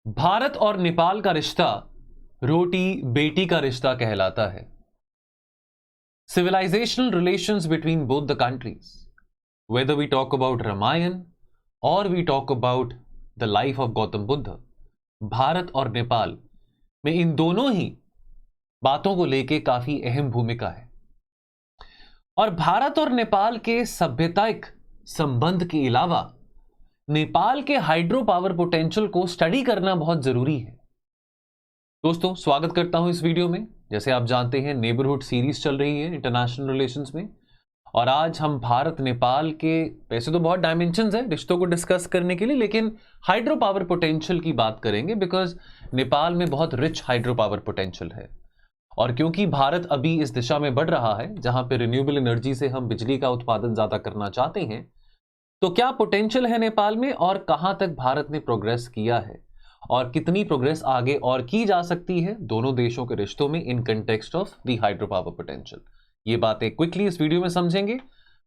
भारत और नेपाल का रिश्ता रोटी बेटी का रिश्ता कहलाता है। Civilizational relations between both the countries, whether we talk about Ramayana or we talk about the life of Gautam Buddha, Bharat और नेपाल में इन दोनों ही बातों को लेके काफी अहम भूमिका है। और भारत और नेपाल के सभ्यताइक संबंध के अलावा नेपाल के हाइड्रो पावर पोटेंशियल को स्टडी करना बहुत जरूरी है। दोस्तों, स्वागत करता हूं इस वीडियो में। जैसे आप जानते हैं, नेबरहुड सीरीज चल रही है इंटरनेशनल रिलेशंस में, और आज हम भारत नेपाल के, वैसे तो बहुत डायमेंशंस हैं रिश्तों को डिस्कस करने के लिए, लेकिन हाइड्रो पावर पोटेंशियल की बात करेंगे बिकॉज नेपाल में बहुत रिच हाइड्रो पावर पोटेंशियल है। और क्योंकि भारत अभी इस दिशा में बढ़ रहा है जहां पे रिन्यूएबल एनर्जी से हम बिजली का उत्पादन ज्यादा करना चाहते हैं, तो क्या पोटेंशियल है नेपाल में और कहां तक भारत ने प्रोग्रेस किया है और कितनी प्रोग्रेस आगे और की जा सकती है दोनों देशों के रिश्तों में in context of the hydro power potential, ये बातें क्विकली इस वीडियो में समझेंगे।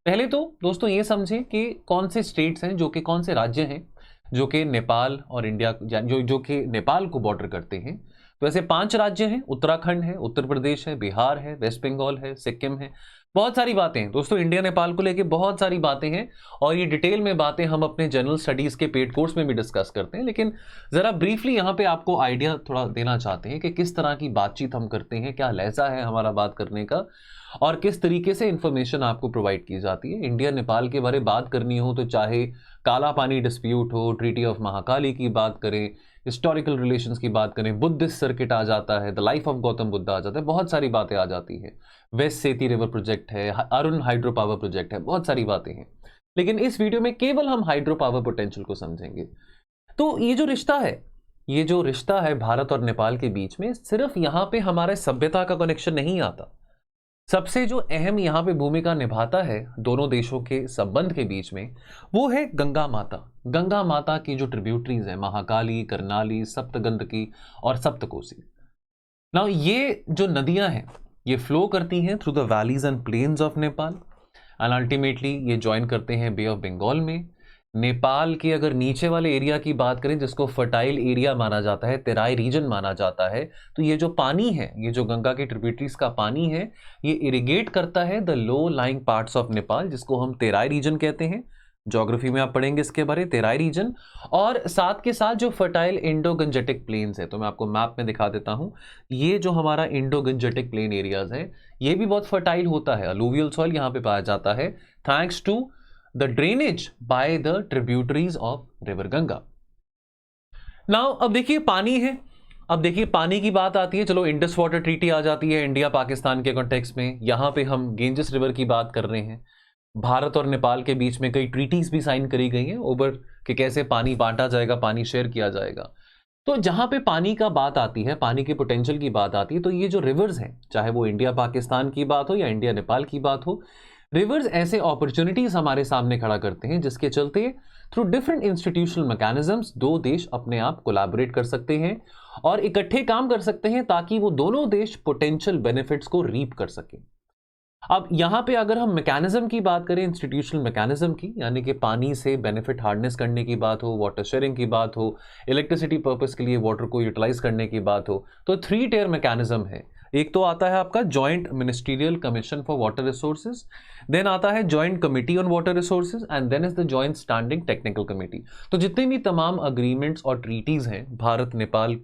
पहले तो दोस्तों ये समझें कि कौन से स्टेट्स हैं, जो कि कौन से राज्य हैं जो कि नेपाल और इंडिया जो कि नेपाल को बॉर्डर करते हैं। तो ऐसे 5 राज्य हैं, उत्तराखंड है, उत्तर प्रदेश है, बिहार है, वेस्ट बंगाल है, सिक्किम है। बहुत सारी बातें हैं दोस्तों, इंडिया नेपाल को लेके बहुत सारी बातें हैं और ये डिटेल में बातें हम अपने जनरल स्टडीज के पेड कोर्स में भी डिस्कस करते हैं, लेकिन जरा ब्रीफली यहाँ पे आपको आइडिया थोड़ा देना चाहते हैं कि किस तरह की बातचीत हम करते हैं, क्या लहजा है हमारा बात करने का और किस तरीके से इंफॉर्मेशन आपको प्रोवाइड की जाती है। इंडिया नेपाल के बारे में बात करनी हो तो चाहे काला पानी डिस्प्यूट हो, ट्रीटी ऑफ महाकाली की बात करें, हिस्टोरिकल रिलेशंस की बात करें, बुद्धिस्ट सर्किट आ जाता है, the life of Gautam Buddha आ जाता है, बहुत सारी बातें आ जाती है, वेस्ट सेती रिवर प्रोजेक्ट है, अरुण हाइड्रो पावर प्रोजेक्ट है, बहुत सारी बातें हैं। लेकिन इस वीडियो में केवल हम हाइड्रो पावर पोटेंशियल को समझेंगे। तो ये जो रिश्ता है भारत और नेपाल के बीच में, सिर्फ यहाँ पे हमारे सभ्यता का कनेक्शन नहीं आता। सबसे जो अहम यहाँ पे भूमिका निभाता है दोनों देशों के संबंध के बीच में, वो है गंगा माता। गंगा माता की जो ट्रिब्यूटरीज है, महाकाली, करनाली, सप्तगंधकी और सप्तकोसी। नाउ ये जो नदियां हैं ये फ्लो करती हैं through the valleys and plains of Nepal and ultimately ये ज्वाइन करते हैं बे ऑफ बंगाल में। नेपाल के अगर नीचे वाले एरिया की बात करें, जिसको फर्टाइल एरिया माना जाता है, तेराई रीजन माना जाता है, तो ये जो पानी है, ये जो गंगा के ट्रिब्यूटरीज का पानी है, ये इरिगेट करता है the low lying parts of Nepal, जिसको हम तेराई रीजन कहते हैं। ज्योग्राफी में आप पढ़ेंगे इसके बारे, तेराई रीजन। और साथ के साथ जो फर्टाइल इंडो गंजेटिक प्लेन्स है, तो मैं आपको मैप में दिखा देता हूं, ये जो हमारा इंडो गंजेटिक प्लेन एरियाज है ये भी बहुत फर्टाइल होता है, अलूवियल सॉइल यहाँ पे पाया जाता है thanks to the drainage by the tributaries of river Ganga. Now अब देखिए पानी है, अब देखिए पानी की बात आती है, चलो इंडस वाटर ट्रीटी आ जाती है इंडिया पाकिस्तान के कॉन्टेक्स्ट में। यहाँ पे हम गेंजेस रिवर की बात कर रहे हैं। भारत और नेपाल के बीच में कई ट्रीटीज भी साइन करी गई हैं ओवर कि कैसे पानी बांटा जाएगा, पानी शेयर किया जाएगा। तो जहां पे पानी का बात आती है, पानी के पोटेंशियल की बात आती है, तो ये जो रिवर्स हैं, चाहे वो इंडिया पाकिस्तान की बात हो या इंडिया नेपाल की बात हो, रिवर्स ऐसे अपॉर्चुनिटीज हमारे सामने खड़ा करते हैं जिसके चलते थ्रू डिफरेंट इंस्टीट्यूशनल मैकेनिज्म्स दो देश अपने आप कोलैबोरेट कर सकते हैं और इकट्ठे काम कर सकते हैं ताकि वो दोनों देश पोटेंशियल बेनिफिट्स को रीप कर सकें। अब यहाँ पे अगर हम मैकेनिज्म की बात करें, इंस्टीट्यूशनल मैकेनिज्म की, यानी कि पानी से बेनिफिट हार्नेस करने की बात हो, वाटर शेयरिंग की बात हो, इलेक्ट्रिसिटी पर्पस के लिए वाटर को यूटिलाइज करने की बात हो, तो 3 टियर मैकेनिज्म है। एक तो आता है आपका joint ministerial commission for water resources, then आता है joint committee on water resources and then is the joint standing technical committee. तो जितने भी तमाम अग्रीमेंट्स और ट्रीटीज हैं भारत नेपाल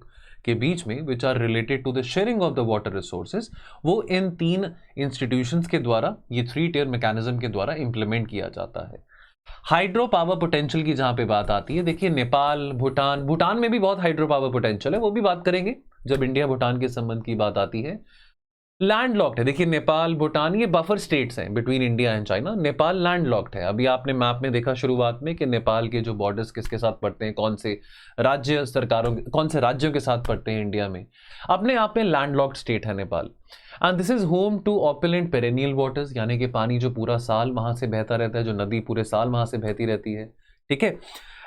के बीच में which are related to the sharing of the water resources, वो इन 3 इंस्टीट्यूशंस के द्वारा, ये 3 टियर मैकेनिज्म के द्वारा इंप्लीमेंट किया जाता है। हाइड्रो पावर पोटेंशियल की जहां पे बात आती है, देखिए नेपाल, भूटान में भी बहुत हाइड्रो पावर पोटेंशियल है, वो भी बात करेंगे जब इंडिया भूटान के संबंध की बात आती है। लैंड लॉक्ड है, देखिए नेपाल, भूटान ये बफर स्टेट्स हैं between India and China. Nepal land locked है। अभी आपने मैप में देखा शुरुआत में कि नेपाल के जो बॉर्डर्स किसके साथ पड़ते हैं, कौन से राज्यों के साथ पड़ते हैं इंडिया में। अपने आप में लैंड लॉक्ड स्टेट है Nepal. And this is home to opulent perennial waters, यानी कि पानी जो पूरा साल वहां से बहता रहता है, जो नदी पूरे साल वहां से बहती रहती है, ठीक है।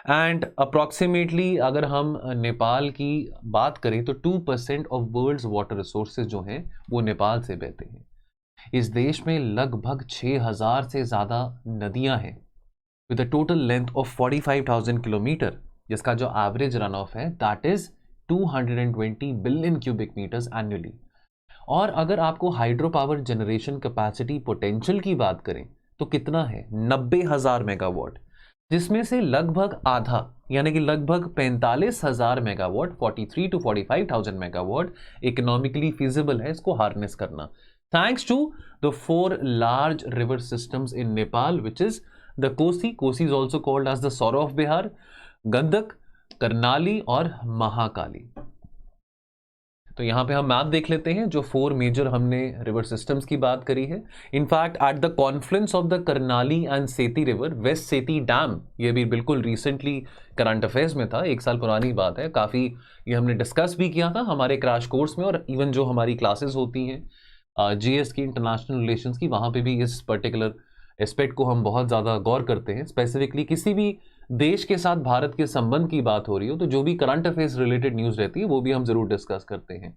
एंड अप्रॉक्सीमेटली अगर हम नेपाल की बात करें तो 2% ऑफ वर्ल्ड्स वाटर रिसोर्सेज जो हैं वो नेपाल से बहते हैं। इस देश में लगभग 6000 से ज़्यादा नदियां हैं with a total length of 45,000 kilometre, जिसका जो एवरेज रन ऑफ है that is 220 billion cubic metres annually. और अगर आपको hydro power generation capacity potential की बात करें तो कितना है, 90,000 मेगावाट, जिसमें से लगभग आधा यानी कि लगभग 45,000 megawatt, 43 to 45,000 megawatt economically feasible है इसको हार्नेस करना, thanks to the 4 large river systems in Nepal which is the Kosi is also called as the sorrow of Bihar, Gandak, Karnali और महाकाली। तो यहां पे हम मैप देख लेते हैं, जो 4 मेजर हमने रिवर सिस्टम्स की बात करी है। In fact at the Confluence of the Karnali and सेती रिवर, वेस्ट सेती डैम, ये भी बिल्कुल रिसेंटली करंट अफेयर्स में था, 1 साल पुरानी बात है, काफ़ी ये हमने डिस्कस भी किया था हमारे क्रैश कोर्स में, और इवन जो हमारी क्लासेस होती हैं जीएस की, इंटरनेशनल रिलेशंस की, वहाँ पे भी इस पर्टिकुलर एस्पेक्ट को हम बहुत ज़्यादा गौर करते हैं। स्पेसिफिकली किसी भी देश के साथ भारत के संबंध की बात हो रही हो तो जो भी करंट अफेयर्स रिलेटेड न्यूज़ रहती है वो भी हम जरूर डिस्कस करते हैं।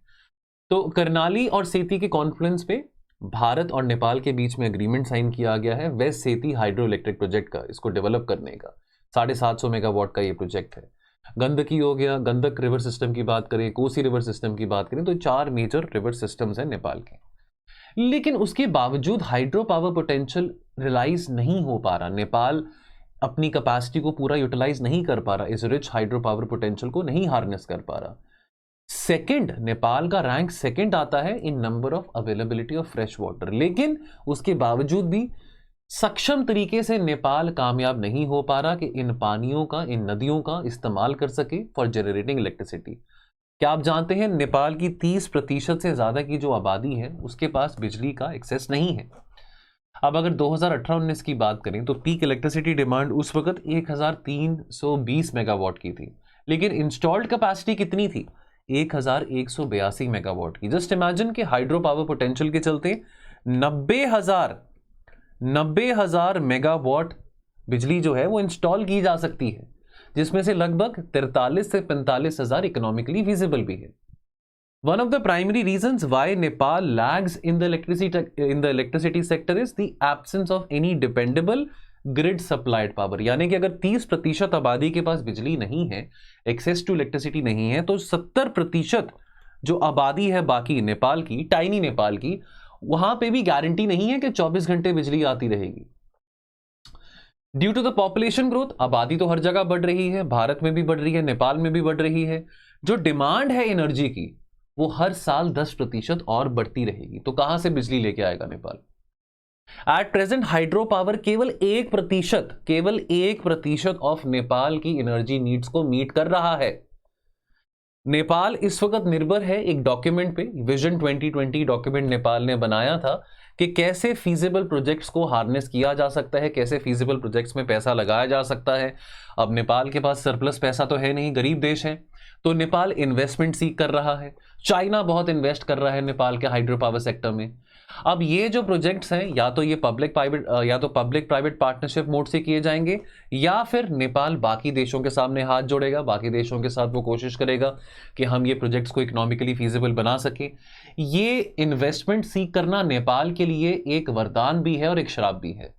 तो करनाली और सेती के कॉन्फ्लुएंस पे भारत और नेपाल के बीच में एग्रीमेंट साइन किया गया है वेस्ट सेती हाइड्रो इलेक्ट्रिक प्रोजेक्ट का, इसको डेवलप करने का। 750 मेगावाट का ये प्रोजेक्ट है। गंडकी हो गया, गंडक रिवर सिस्टम की बात करें, कोसी रिवर सिस्टम की बात करें, तो 4 मेजर रिवर सिस्टम्स हैं नेपाल के। लेकिन उसके बावजूद हाइड्रो पावर पोटेंशियल रियलाइज नहीं हो पा रहा, नेपाल अपनी कैपेसिटी को पूरा यूटिलाइज नहीं कर पा रहा, इस रिच हाइड्रो पावर पोटेंशियल को नहीं हार्नेस कर पा रहा। सेकंड, नेपाल का रैंक सेकंड आता है in number of availability of fresh water, लेकिन उसके बावजूद भी सक्षम तरीके से नेपाल कामयाब नहीं हो पा रहा कि इन पानियों का, इन नदियों का इस्तेमाल कर सके फॉर जनरेटिंग इलेक्ट्रिसिटी। क्या आप जानते हैं नेपाल की 30% से ज्यादा की जो आबादी है उसके पास बिजली का एक्सेस नहीं है। अब अगर 2018-19 की बात करें तो पीक इलेक्ट्रिसिटी डिमांड उस वक्त 1320 मेगावाट की थी, लेकिन इंस्टॉल्ड कैपेसिटी कितनी थी, 1182 मेगावाट की। जस्ट इमेजिन कि हाइड्रो पावर पोटेंशियल के चलते 90,000 मेगावाट बिजली जो है वो इंस्टॉल की जा सकती है, जिसमें से लगभग 43 से 45,000 इकोनॉमिकली फिजिबल भी है। One of the primary reasons why Nepal lags in the electricity sector is the absence of any dependable grid supplied power। यानी कि अगर 30% आबादी के पास बिजली नहीं है, एक्सेस टू इलेक्ट्रिसिटी नहीं है, तो 70% जो आबादी है बाकी नेपाल की, टाइनी नेपाल की, वहां पे भी गारंटी नहीं है कि 24 घंटे बिजली आती रहेगी। Due to the population growth, आबादी तो हर जगह बढ़ रही है, भारत में भी बढ़ रही है, नेपाल में भी बढ़ रही है, जो डिमांड है एनर्जी की वो हर साल 10% और बढ़ती रहेगी। तो कहां से बिजली लेके आएगा Nepal? At present hydro power केवल 1% ऑफ नेपाल की एनर्जी नीड्स को मीट कर रहा है। नेपाल इस वक्त निर्भर है एक डॉक्यूमेंट पे, विजन 2020 डॉक्यूमेंट नेपाल ने बनाया था कि कैसे फीजिबल प्रोजेक्ट्स को हार्नेस किया जा सकता है, कैसे फीजिबल प्रोजेक्ट्स में पैसा लगाया जा सकता है। अब नेपाल के पास सरप्लस पैसा तो है नहीं, गरीब देश है, तो नेपाल इन्वेस्टमेंट सीख कर रहा है। चाइना बहुत इन्वेस्ट कर रहा है नेपाल के हाइड्रो पावर सेक्टर में। अब ये जो प्रोजेक्ट्स हैं या तो ये पब्लिक प्राइवेट पार्टनरशिप मोड से किए जाएंगे, या फिर नेपाल बाकी देशों के सामने हाथ जोड़ेगा, बाकी देशों के साथ वो कोशिश करेगा कि हम ये प्रोजेक्ट्स को इकोनॉमिकली फीजिबल बना सके। ये इन्वेस्टमेंट सीख करना नेपाल के लिए एक वरदान भी है और एक श्राप भी है।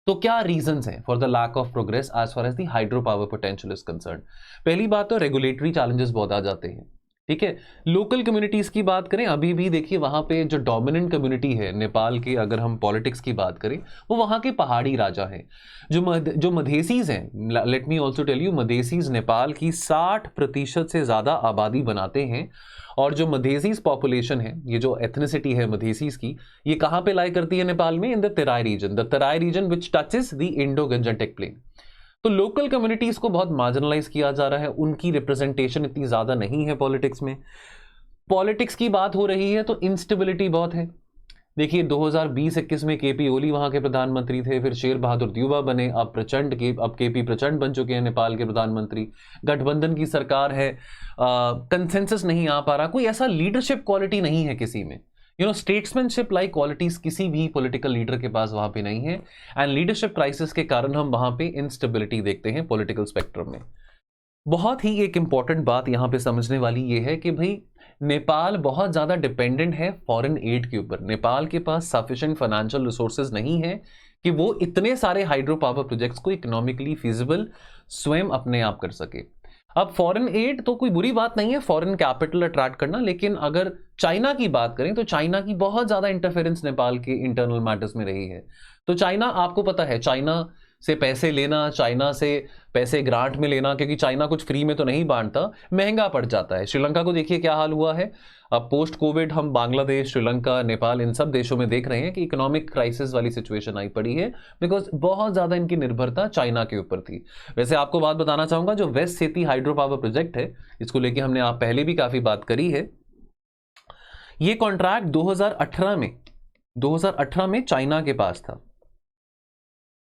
तो क्या रीजंस हैं for the lack of progress as far as the hydro power potential is concern? पहली बात तो रेगुलेटरी चैलेंजेस बहुत आ जाते हैं, ठीक है। लोकल कम्युनिटीज की बात करें, अभी भी देखिए वहां पे जो डोमिनेंट कम्युनिटी है नेपाल की, अगर हम पॉलिटिक्स की बात करें, वो वहां के पहाड़ी राजा हैं, जो मधेसीज हैं। Let me also tell you, Madhesis Nepal की 60% से ज्यादा आबादी बनाते हैं। और जो मधेसीज पॉपुलेशन है, ये जो एथनिसिटी है मधेसीज की, ये कहां पे लाई करती है नेपाल में? In the Terai region which touches the Indo-Gangetic plain. तो लोकल कम्युनिटीज को बहुत मार्जिनलाइज किया जा रहा है, उनकी रिप्रेजेंटेशन इतनी ज्यादा नहीं है पॉलिटिक्स में। पॉलिटिक्स की बात हो रही है तो इंस्टेबिलिटी बहुत है। देखिए 2020-21 में केपी ओली वहां के प्रधानमंत्री थे, फिर शेर बहादुर द्यूबा बने, अब केपी प्रचंड बन चुके हैं नेपाल के प्रधानमंत्री। गठबंधन की सरकार है, कंसेंसस नहीं आ पा रहा, कोई ऐसा लीडरशिप क्वालिटी नहीं है किसी में। स्टेट्समैनशिप लाइक क्वालिटीज किसी भी पॉलिटिकल लीडर के पास वहां पे नहीं है। एंड लीडरशिप क्राइसिस के कारण हम वहां पे इंस्टेबिलिटी देखते हैं पॉलिटिकल स्पेक्ट्रम में। बहुत ही एक इंपॉर्टेंट बात यहां पे समझने वाली ये है कि भाई नेपाल बहुत ज्यादा डिपेंडेंट है फॉरेन एड के ऊपर। नेपाल के पास सफिशिएंट फाइनेंशियल रिसोर्सेज नहीं है कि वो इतने सारे हाइड्रो पावर प्रोजेक्ट्स को इकोनॉमिकली फिजिबल स्वयं अपने आप कर सके। अब फॉरेन एड तो कोई बुरी बात नहीं है, फॉरेन कैपिटल अट्रैक्ट करना, लेकिन अगर चाइना की बात करें तो चाइना की बहुत ज़्यादा इंटरफेरेंस नेपाल के इंटरनल मैटर्स में रही है। तो चाइना, आपको पता है, चाइना से पैसे लेना, चाइना से पैसे ग्रांट में लेना, क्योंकि चाइना कुछ फ्री में तो नहीं बांटता, महंगा पड़ जाता है। श्रीलंका को देखिए क्या हाल हुआ है। अब पोस्ट कोविड हम बांग्लादेश, श्रीलंका, नेपाल, इन सब देशों में देख रहे हैं कि इकोनॉमिक क्राइसिस वाली सिचुएशन आई पड़ी है, बिकॉज बहुत ज़्यादा इनकी निर्भरता चाइना के ऊपर थी। वैसे आपको बात बताना चाहूँगा, जो वेस्ट सेती हाइड्रो पावर प्रोजेक्ट है, इसको लेके हमने आप पहले भी काफ़ी बात करी है। ये कॉन्ट्रैक्ट 2018 में चाइना के पास था,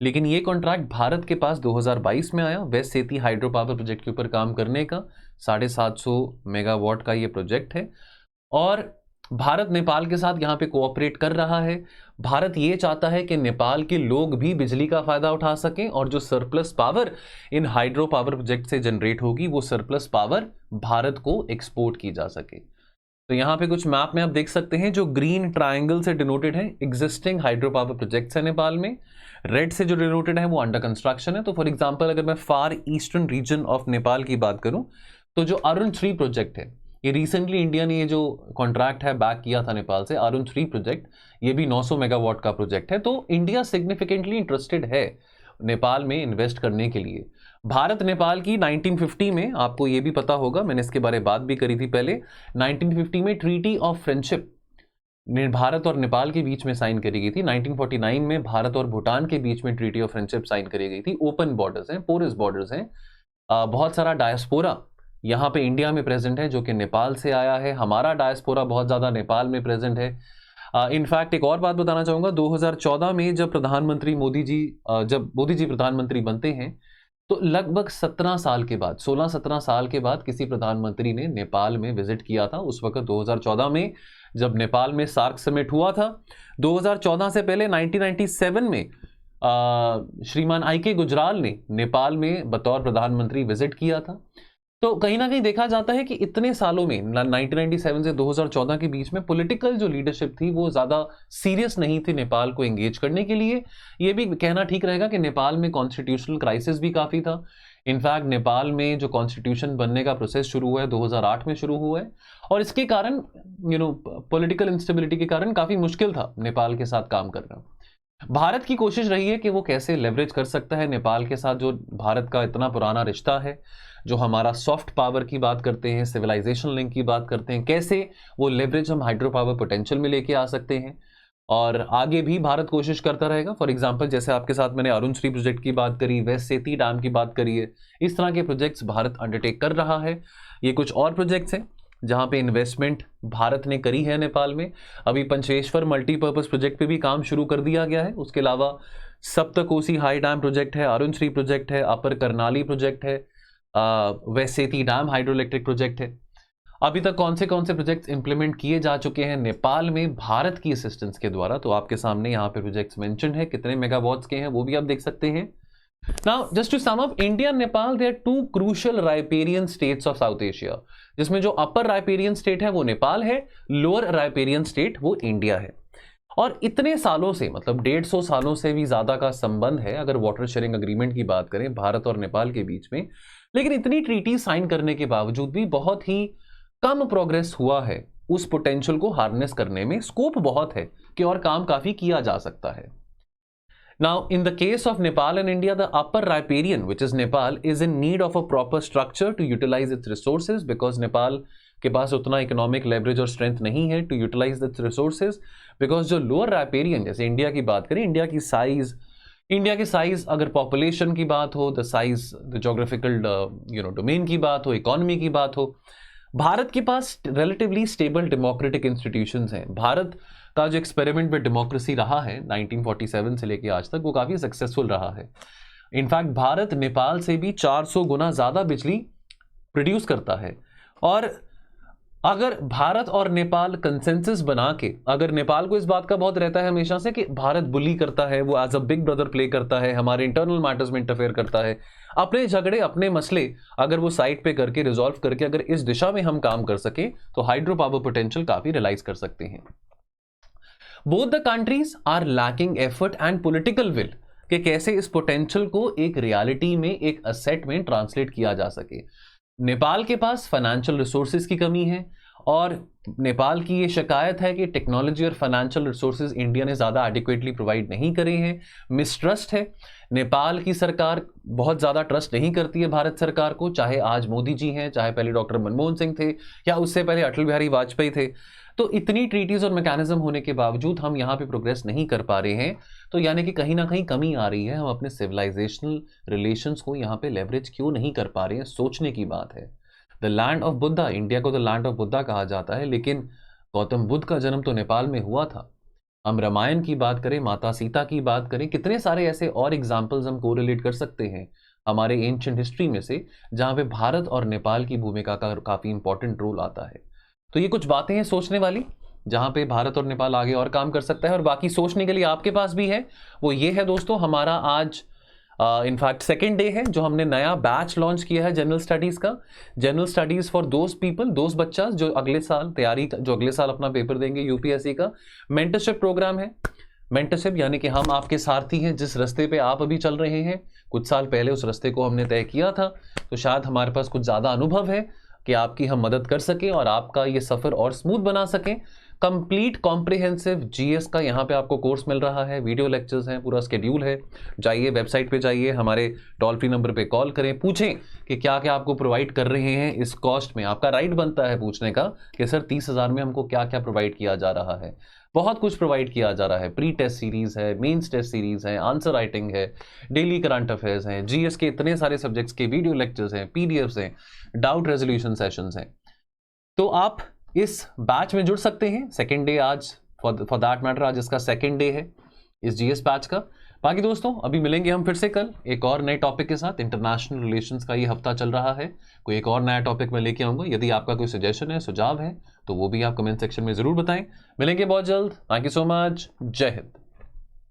लेकिन ये कॉन्ट्रैक्ट भारत के पास 2022 में आया वेस्ट सेती हाइड्रो पावर प्रोजेक्ट के ऊपर काम करने का। 750 मेगावाट का ये प्रोजेक्ट है और भारत नेपाल के साथ यहाँ पे कोऑपरेट कर रहा है। भारत ये चाहता है कि नेपाल के लोग भी बिजली का फायदा उठा सकें और जो surplus power in hydro power project से जनरेट होगी, वो सरप्लस पावर भारत को एक्सपोर्ट की जा सके। तो यहाँ पे कुछ मैप में आप देख सकते हैं, जो ग्रीन ट्रायंगल से डिनोटेड है एग्जिस्टिंग हाइड्रो पावर प्रोजेक्ट्स है नेपाल में, रेड से जो डिनोटेड है वो अंडर कंस्ट्रक्शन है। तो फॉर एग्जांपल अगर मैं फार ईस्टर्न रीजन ऑफ नेपाल की बात करूं, तो जो अरुण 3 प्रोजेक्ट है, ये रिसेंटली इंडिया ने ये जो कॉन्ट्रैक्ट है बैक किया था नेपाल से, अरुण 3 प्रोजेक्ट, ये भी 900 मेगावाट का प्रोजेक्ट है। तो इंडिया सिग्निफिकेंटली इंटरेस्टेड है नेपाल में इन्वेस्ट करने के लिए। भारत नेपाल की 1950 में, आपको ये भी पता होगा, मैंने इसके बारे में बात भी करी थी पहले, 1950 में ट्रीटी ऑफ फ्रेंडशिप भारत और नेपाल के बीच में साइन करी गई थी। 1949 में भारत और भूटान के बीच में ट्रीटी ऑफ फ्रेंडशिप साइन करी गई थी। ओपन बॉर्डर्स हैं, पोरस बॉर्डर्स हैं। बहुत सारा डायस्पोरा यहाँ पे इंडिया में प्रेजेंट है जो कि नेपाल से आया है। हमारा डायस्पोरा बहुत ज़्यादा नेपाल में प्रेजेंट है। इनफैक्ट एक और बात बताना चाहूँगा, 2014 में जब प्रधानमंत्री मोदी जी प्रधानमंत्री बनते हैं, तो लगभग 17 साल के बाद, 16-17 साल के बाद किसी प्रधानमंत्री ने नेपाल में विजिट किया था। उस वक्त 2014 में जब नेपाल में सार्क समिट हुआ था। 2014 से पहले 1997 में श्रीमान आई.के. गुजराल ने नेपाल में बतौर प्रधानमंत्री विजिट किया था। तो कहीं ना कहीं देखा जाता है कि इतने सालों में 1997 से 2014 के बीच में पॉलिटिकल जो लीडरशिप थी वो ज़्यादा सीरियस नहीं थी नेपाल को एंगेज करने के लिए। ये भी कहना ठीक रहेगा कि नेपाल में कॉन्स्टिट्यूशनल क्राइसिस भी काफ़ी था। इनफैक्ट नेपाल में जो कॉन्स्टिट्यूशन बनने का प्रोसेस शुरू हुआ है 2008 में शुरू हुआ है, और इसके कारण पॉलिटिकल इंस्टेबिलिटी के कारण काफ़ी मुश्किल था नेपाल के साथ काम करना। भारत की कोशिश रही है कि वो कैसे लेवरेज कर सकता है नेपाल के साथ, जो भारत का इतना पुराना रिश्ता है, जो हमारा सॉफ्ट पावर की बात करते हैं, सिविलाइजेशन लिंक की बात करते हैं, कैसे वो लेवरेज हम हाइड्रो पावर पोटेंशियल में लेके आ सकते हैं। और आगे भी भारत कोशिश करता रहेगा। फॉर एग्जांपल जैसे आपके साथ मैंने अरुण 3 प्रोजेक्ट की बात करी, वेस्ट सेती डैम की बात करी है, इस तरह के प्रोजेक्ट्स भारत अंडरटेक कर रहा है। ये कुछ और प्रोजेक्ट्स हैं जहाँ पे इन्वेस्टमेंट भारत ने करी है नेपाल में। अभी पंचेश्वर मल्टीपर्पज़ प्रोजेक्ट पे भी काम शुरू कर दिया गया है। उसके अलावा सप्तकोसी हाई डैम प्रोजेक्ट है, अरुण 3 प्रोजेक्ट है, अपर करनाली प्रोजेक्ट है, वेस्ट सेती डैम हाइड्रो इलेक्ट्रिक प्रोजेक्ट है। अभी तक कौन से प्रोजेक्ट्स इंप्लीमेंट किए जा चुके हैं नेपाल में भारत की असिस्टेंस के द्वारा, तो आपके सामने यहाँ पे प्रोजेक्ट्स मेंशन है, कितने मेगावाट्स के हैं वो भी आप देख सकते हैं। Now just to sum up, India and Nepal they are 2 crucial riparian states of South Asia, जिसमें जो अपर राइपेरियन स्टेट है वो नेपाल है, लोअर राइपेरियन स्टेट वो इंडिया है। और इतने सालों से, मतलब 150 सालों से भी ज्यादा का संबंध है अगर वाटर शेयरिंग अग्रीमेंट की बात करें भारत और नेपाल के बीच में। लेकिन इतनी ट्रीटी साइन करने के बावजूद भी बहुत ही कम प्रोग्रेस हुआ है। उस पोटेंशियल को हार्नेस करने में स्कोप बहुत है कि और काम काफी किया जा सकता है। Now, in the case of Nepal and India, the upper riparian, which is Nepal, is in need of a proper structure to utilize its resources, because Nepal के पास उतना इकोनॉमिक लेवरेज और स्ट्रेंथ नहीं है to utilise its resources, because जो lower riparian, जैसे India की बात करें, इंडिया की साइज अगर पॉपुलेशन की बात हो, the size, the geographical domain की बात हो, इकोनॉमी की बात हो, भारत के पास रिलेटिवली स्टेबल डेमोक्रेटिक इंस्टीट्यूशंस हैं। भारत का जो एक्सपेरिमेंट विद डेमोक्रेसी रहा है 1947 से लेकर आज तक, वो काफ़ी सक्सेसफुल रहा है। इनफैक्ट भारत नेपाल से भी 400 गुना ज़्यादा बिजली प्रोड्यूस करता है। और अगर भारत और नेपाल कंसेंसस बना के, अगर नेपाल को इस बात का बहुत रहता है हमेशा से कि भारत बुली करता है, वो as a big brother play करता है, हमारे इंटरनल मैटर्स में इंटरफेयर करता है, अपने झगड़े, अपने मसले अगर वो साइड पे करके रिजॉल्व करके अगर इस दिशा में हम काम कर सके तो हाइड्रो पावर पोटेंशियल काफ़ी रियलाइज कर सकते हैं। Both the countries are lacking effort and political will कि कैसे इस पोटेंशियल को एक रियलिटी में, एक असेट में ट्रांसलेट किया जा सके। नेपाल के पास फाइनेंशियल रिसोर्सेज की कमी है और नेपाल की ये शिकायत है कि टेक्नोलॉजी और फाइनेंशियल रिसोर्सेज इंडिया ने ज़्यादा एडिक्वेटली प्रोवाइड नहीं करे हैं। मिसट्रस्ट है, नेपाल की सरकार बहुत ज़्यादा ट्रस्ट नहीं करती है भारत सरकार को, चाहे आज मोदी जी हैं, चाहे पहले डॉक्टर मनमोहन सिंह थे या उससे पहले अटल बिहारी वाजपेयी थे। तो इतनी ट्रीटीज और मैकेनिज्म होने के बावजूद हम यहाँ पे प्रोग्रेस नहीं कर पा रहे हैं, तो यानी कि कहीं ना कहीं कमी आ रही है। हम अपने सिविलाइजेशनल रिलेशंस को यहाँ पे लेवरेज क्यों नहीं कर पा रहे हैं, सोचने की बात है। The land of Buddha, India को द लैंड ऑफ बुद्धा कहा जाता है, लेकिन गौतम बुद्ध का जन्म तो नेपाल में हुआ था। हम रामायण की बात करें, माता सीता की बात करें, कितने सारे ऐसे और एग्जाम्पल्स हम कोरिलेट कर सकते हैं हमारे एंशिएंट हिस्ट्री में से, जहाँ पे भारत और नेपाल की भूमिका का काफ़ी इंपॉर्टेंट रोल आता है। तो ये कुछ बातें हैं सोचने वाली, जहाँ पे भारत और नेपाल आगे और काम कर सकता है, और बाकी सोचने के लिए आपके पास भी है। वो ये है दोस्तों, हमारा आज इनफैक्ट सेकेंड डे है जो हमने नया बैच लॉन्च किया है जनरल स्टडीज़ का। General studies for those people, those बच्चा जो अगले साल जो अगले साल अपना पेपर देंगे यूपीएससी का। मेंटरशिप प्रोग्राम है। मेंटरशिप यानी कि हम आपके सारथी हैं, जिस रास्ते पे आप अभी चल रहे हैं, कुछ साल पहले उस रास्ते को हमने तय किया था, तो शायद हमारे पास कुछ ज़्यादा अनुभव है कि आपकी हम मदद कर सकें और आपका ये सफ़र और स्मूथ बना सकें। कंप्लीट कॉम्प्रिहेंसिव जीएस का यहाँ पे आपको कोर्स मिल रहा है, वीडियो लेक्चर्स हैं, पूरा स्केड्यूल है। जाइए वेबसाइट पे जाइए, हमारे टोल फ्री नंबर पे कॉल करें, पूछें कि क्या क्या आपको प्रोवाइड कर रहे हैं इस कॉस्ट में। आपका राइट बनता है पूछने का कि सर 30,000 में हमको क्या क्या प्रोवाइड किया जा रहा है। बहुत कुछ प्रोवाइड किया जा रहा है। प्री टेस्ट सीरीज़ है, मेंस टेस्ट सीरीज़ है, आंसर राइटिंग है, डेली करंट अफेयर्स हैं, जीएस के इतने सारे सब्जेक्ट्स के वीडियो लेक्चर्स हैं, पीडीएफ्स हैं, डाउट रेजोल्यूशन सेशंस हैं। तो आप इस बैच में जुड़ सकते हैं। सेकेंड डे आज, फॉर दैट मैटर आज इसका सेकेंड डे है इस जीएस बैच का। बाकी दोस्तों अभी मिलेंगे हम फिर से कल एक और नए टॉपिक के साथ। इंटरनेशनल रिलेशंस का ये हफ्ता चल रहा है, कोई एक और नया टॉपिक मैं लेके आऊँगा। यदि आपका कोई सजेशन है, सुझाव है, तो वो भी आप कमेंट सेक्शन में ज़रूर बताएं। मिलेंगे बहुत जल्द। Thank you so much. जय हिंद।